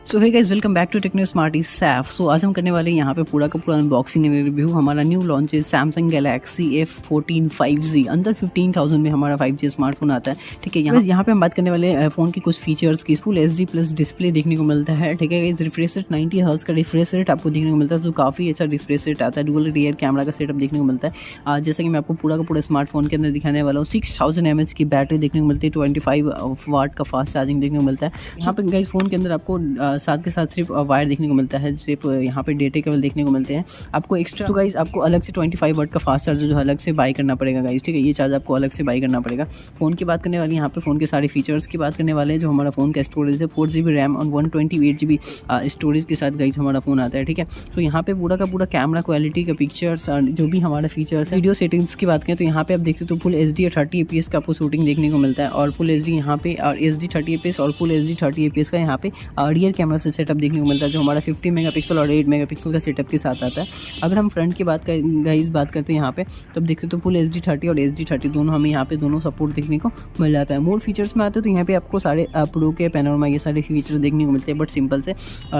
So hey guys, welcome back to techno smarty Saif. So आज हम करने वाले हैं यहाँ पे पूरा का पूरा अनबॉक्सिंग एंड रिव्यू। हमारा न्यू लॉन्च है सैमसंग गैलेक्सी F14 5G। अंदर 15,000 में हमारा 5G स्मार्टफोन आता है। ठीक है, यहाँ पे हम बात करने वाले हैं फ़ोन की कुछ फीचर्स की। फुल HD प्लस डिस्प्ले देखने को मिलता है। ठीक है गाइस, रिफ्रेश रेट 90 हर्ट्ज का रिफ्रेश रेट आपको देखने को मिलता है, जो काफ़ी अच्छा रिफ्रेश रेट आता है। डुअल रियर कैमरा का सेटअप देखने को मिलता है। जैसा कि मैं आपको पूरा का पूरा स्मार्टफोन के अंदर दिखाने वाला हूँ। 6000 mAh की बैटरी देखने को मिलती है। 25 वाट का फास्ट चार्जिंग देखने को मिलता है। यहाँ पे गाइस फ़ोन के अंदर आपको साथ के साथ सिर्फ वायर देखने को मिलता है, सिर्फ यहाँ पे डेटा केबल देखने को मिलते हैं। आपको एक्स्ट्रा तो गाइस आपको अलग से 25 वाट का फास्ट चार्जर जो अलग से बाय करना पड़ेगा गाइस। ठीक है, ये चार्ज आपको अलग से बाय करना पड़ेगा। फ़ोन की बात करने वाली यहाँ पे फ़ोन के सारे फीचर्स की बात करने वाले हैं। जो हमारा फ़ोन का स्टोरेज है 4GB रैम और 128GB स्टोरेज के साथ गाइस हमारा फ़ोन आता है। ठीक है, तो यहाँ पे पूरा का पूरा कैमरा क्वालिटी का पिक्चर्स जो भी हमारा फीचर्स है। वीडियो सेटिंग्स की बात करें तो यहाँ पे आप देखते तो फुल HD 30 fps का आपको शूटिंग देखने को मिलता है, और फुल HD यहाँ पे SD 30 fps और फुल HD 30 fps का यहाँ पे रियर कैमरा से सेटअप देखने को मिलता है, जो हमारा 50 मेगापिक्सल और 8 मेगापिक्सल का सेटअप के साथ आता है। अगर हम फ्रंट की बात करते हैं यहाँ पे, तो आप देखते तो फुल HD 30 और SD 30 दोनों हमें यहाँ पे दोनों सपोर्ट देखने को मिल जाता है। मोर फीचर्स में आते हैं तो यहाँ पे आपको सारे प्रो के पैनोरमा ये सारे फीचर्स देखने को मिलते हैं, बट सिंपल से।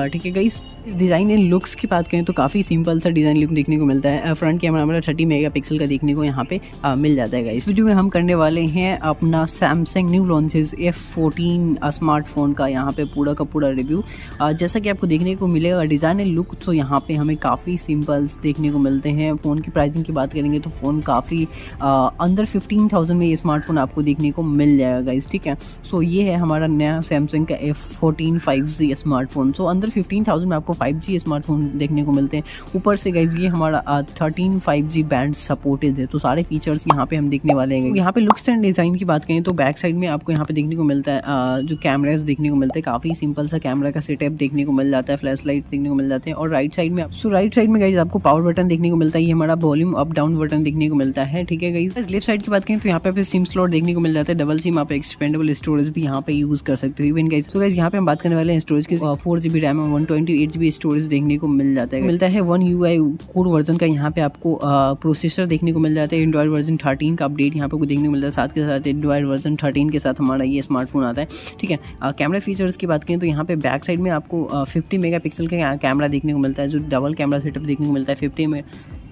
ठीक है गाइस, इस डिज़ाइन एंड लुक्स की बात करें तो काफ़ी सिंपल सा डिज़ाइन लुक देखने को मिलता है। फ्रंट कैमरा हमारा 30 मेगापिक्सल का देखने को यहाँ पे मिल जाता है। इस वीडियो में हम करने वाले हैं अपना Samsung new launches F14 smartphone का यहाँ पे पूरा का पूरा रिव्यू। जैसा कि आपको देखने को मिलेगा डिज़ाइन एंड लुक तो यहाँ पे हमें काफ़ी सिंपल्स देखने को मिलते हैं। फ़ोन की प्राइसिंग की बात करेंगे तो फ़ोन काफ़ी अंडर 15,000 में ये स्मार्टफोन आपको देखने को मिल जाएगा गाइस। ठीक है, सो ये है हमारा नया सैमसंग का F14 5G smartphone. So under 15,000 में आपको 5G स्मार्टफोन देखने को मिलते हैं। ऊपर से गाइस ये हमारा 13 5G बैंड सपोर्टेड है, तो सारे फीचर्स यहाँ पे हम देखने वाले हैं। यहाँ पे लुक्स एंड डिज़ाइन की बात करें तो बैक साइड में आपको यहाँ पे देखने को मिलता है जो कैमराज देखने को मिलते हैं, काफ़ी सिंपल सा कैमरा का सेटअप देखने को मिल जाता है। फ्लैश लाइट देखने को मिल जाते हैं। और राइट साइड में गाइस आपको पावर बटन देखने को मिलता है। ये हमारा वॉल्यूम अप डाउन बटन देखने को मिलता है। ठीक है गाइस, लेफ्ट साइड की बात करें तो यहाँ पे सिम स्लॉट देखने को मिल जाता है। डबल सिम आप एक्सपेंडेबल स्टोरेज भी यहाँ पे यूज कर सकते हो इवन गाइस। तो गाइस यहाँ पे हम बात करने वाले हैं स्टोरेज की। 4GB रैम और 128GB स्टोरेज देखने को मिल जाता है। One UI कोर वर्जन का यहाँ पे आपको प्रोसेसर देखने को मिल जाता है। एंड्रॉइड वर्जन 13 का अपडेट यहाँ पे को देखने को मिलता है। साथ के साथ एंड्रॉइड वर्जन 13 के साथ हमारा ये स्मार्टफोन आता है। ठीक है, कैमरा फीचर्स की बात करें तो यहाँ पे बैक साइड में आपको 50 मेगापिक्सल का कैमरा देखने को मिलता है, जो डबल कैमरा सेटअप देखने को मिलता है।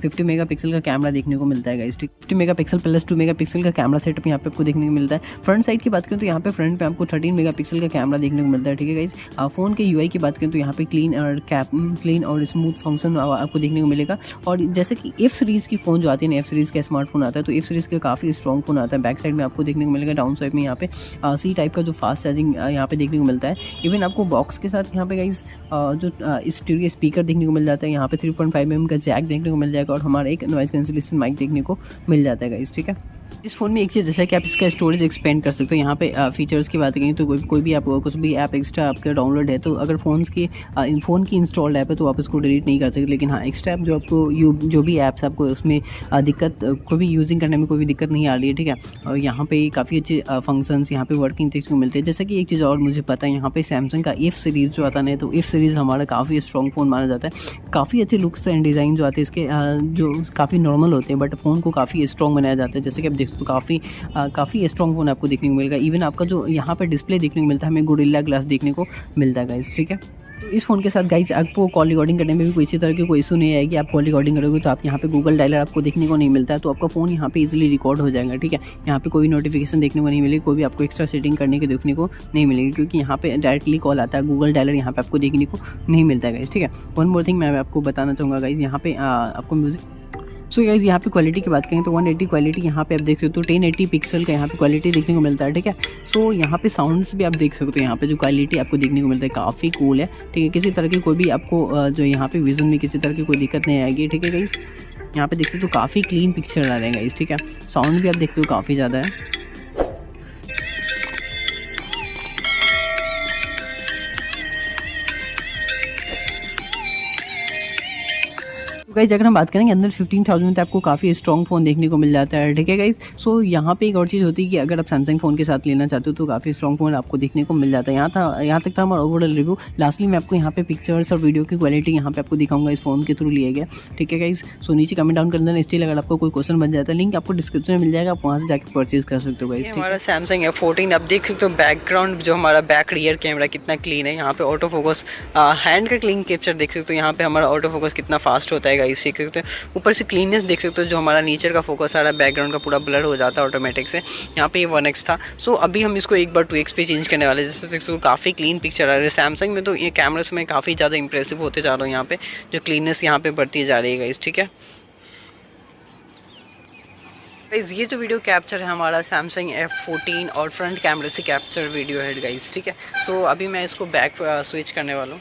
50 मेगापिक्सल का कैमरा देखने को मिलता है गाइस। 50 मेगापिक्सल प्लस 2 मेगापिक्सल का कैमरा सेटअप यहाँ पे आपको देखने को मिलता है। फ्रंट साइड की बात करें तो यहाँ पे फ्रंट पे आपको 13 मेगापिक्सल का कैमरा देखने को मिलता है। ठीक है गाइस, फ़ोन के UI की बात करें तो यहाँ पे क्लीन और स्मूथ फंक्शन आपको देखने को मिलेगा। और जैसे कि F सीरीज़ की फ़ोन जो आती है ना, F सीरीज़ का स्मार्टफोन आता है, तो F सीरीज़ का काफ़ी स्ट्रॉन्ग फोन आता है। बैक साइड में आपको देखने को मिलेगा डाउन साइड में यहाँ पे C टाइप का जो फास्ट चार्जिंग यहाँ पे देखने को मिलता है। इवन आपको बॉक्स के साथ यहाँ पे गाइस जो स्टीरियो स्पीकर देखने को मिल जाता है। यहाँ पे 3.5mm का जैक देखने को मिल जाएगा, और हमारा एक नॉइज कैंसिलेशन माइक देखने को मिल जाता है गाइस। ठीक है, इस फोन में एक चीज़ जैसा कि आप इसका स्टोरेज एक्सपेंड कर सकते हो। यहाँ पे फीचर्स की बात करें तो कोई भी आप कुछ भी ऐप एक्स्ट्रा आपका डाउनलोड है, तो अगर फ़ोन की इंस्टॉल्ड ऐप है तो आप इसको डिलीट नहीं कर सकते। लेकिन हाँ, एक्स्ट्रा ऐप जो आपको जो भी ऐप्स आपको उसमें दिक्कत कोई भी यूजिंग करने में कोई भी दिक्कत नहीं आ रही है। ठीक है, और यहाँ पे काफ़ी अच्छे फंक्शंस यहाँ पे वर्किंग देखने को मिलते हैं। जैसे कि एक चीज़ और मुझे पता है, यहाँ पे सैमसंग का F सीरीज़ जो आता है, तो F सीरीज़ हमारा काफ़ी स्ट्रॉन्ग फ़ोन माना जाता है। काफ़ी अच्छे लुक्स एंड डिज़ाइन जो आते हैं इसके जो काफ़ी नॉर्मल होते हैं, बट फ़ोन को काफ़ी स्ट्रॉन्ग बनाया जाता है। जैसे कि आप देखते तो काफ़ी स्ट्रॉन्ग फोन आपको देखने को मिलेगा। इवन आपका जो यहाँ पे डिस्प्ले देखने को मिलता है, हमें गोरिल्ला ग्लास देखने को मिलता है गाइस। ठीक है, तो इस फ़ोन के साथ गाइस आपको कॉल रिकॉर्डिंग करने में भी कोई इसी तरह की कोई इशू नहीं आएगी। आप कॉल रिकॉर्डिंग करोगे तो आप यहाँ पे गूगल डायलर आपको देखने को नहीं मिलता है, तो आपका फ़ोन यहाँ पे इजीली रिकॉर्ड हो जाएगा। ठीक है, यहाँ पे कोई नोटिफिकेशन देखने को नहीं मिलेगी, कोई भी आपको एक्स्ट्रा सेटिंग करने के देखने को नहीं मिलेगी, क्योंकि यहाँ पे डायरेक्टली कॉल आता है। गूगल डायलर यहाँ पे आपको देखने को नहीं मिलता है गाइस। ठीक है, वन मोर थिंग मैं आपको बताना चाहूँगा गाइस, यहाँ पे आपको म्यूजिक। सो गाइस, यहाँ पे क्वालिटी की बात करें तो 180 क्वालिटी यहाँ पे आप देख सकते हो। 1080 पिक्सल का यहाँ पे क्वालिटी देखने को मिलता है। ठीक है, सो यहाँ पे साउंड्स भी आप देख सकते हो। यहाँ पे जो क्वालिटी आपको देखने को मिलता है काफ़ी कूल है। ठीक है, किसी तरह की कोई भी आपको जो यहाँ पे विजन में किसी तरह की कोई दिक्कत नहीं आएगी। ठीक है गाइस, यहाँ पे देखते हो तो काफ़ी क्लीन पिक्चर आ रहे हैं गाइस। ठीक है, साउंड भी आप देखते हो काफ़ी ज़्यादा है। तो गाइस अगर हम बात करेंगे अंदर 15,000 में तो आपको काफ़ी स्ट्रॉन्ग फ़ोन देखने को मिल जाता है, ठीक है गाइस। सो यहाँ पे एक और चीज़ होती है कि अगर आप सैमसंग फ़ोन के साथ लेना चाहते हो तो काफ़ी स्ट्रॉन्ग फ़ोन आपको देखने को मिल जाता है। यहाँ तक था हमारा ओवरऑल रिव्यू। लास्टली मैं आपको यहाँ पे पिक्चर्स और वीडियो की क्वालिटी यहाँ पे आपको दिखाऊंगा इस फ़ोन के थ्रू लिए गए, ठीक है गाइस। सो नीचे कमेंट डाउन कर देना। स्टिल अगर आपको कोई क्वेश्चन बन जाता है, लिंक आपको डिस्क्रिप्शन में मिल जाएगा, आप वहाँ से जाकर परचेज कर सकते हो गाइस। हमारा सैमसंग F14 आप देख सकते हो बैकग्राउंड जो हमारा बैक रियर कैमरा कितना क्लीन है। यहाँ पे ऑटो फोकस हैंड का क्लीन कैप्चर देख सकते हो। यहाँ पे हमारा ऑटो फोकस कितना फास्ट होता है गाइस, देख सकते हो। ऊपर से क्लीननेस देख सकते हो, जो हमारा नीचे का फोकस आ रहा है बैकग्राउंड का पूरा ब्लर हो जाता है ऑटोमेटिक से। यहाँ पे 1x था, सो अभी हम इसको एक बार 2x पे चेंज करने वाले हैं। जैसे देख सकते हो काफ़ी क्लीन पिक्चर आ रहा है। सैमसंग में तो ये कैमरास में काफ़ी ज़्यादा इंप्रेसिव होते जा रहा हूँ। यहाँ पे जो क्लीननेस यहाँ पे बढ़ती जा रही है गाइस, ठीक है गाइस। ये जो वीडियो कैप्चर है हमारा सैमसंग F14 और फ्रंट कैमरे से कैप्चर वीडियो है गाइस, ठीक है। सो अभी मैं इसको बैक स्विच करने वाला हूँ।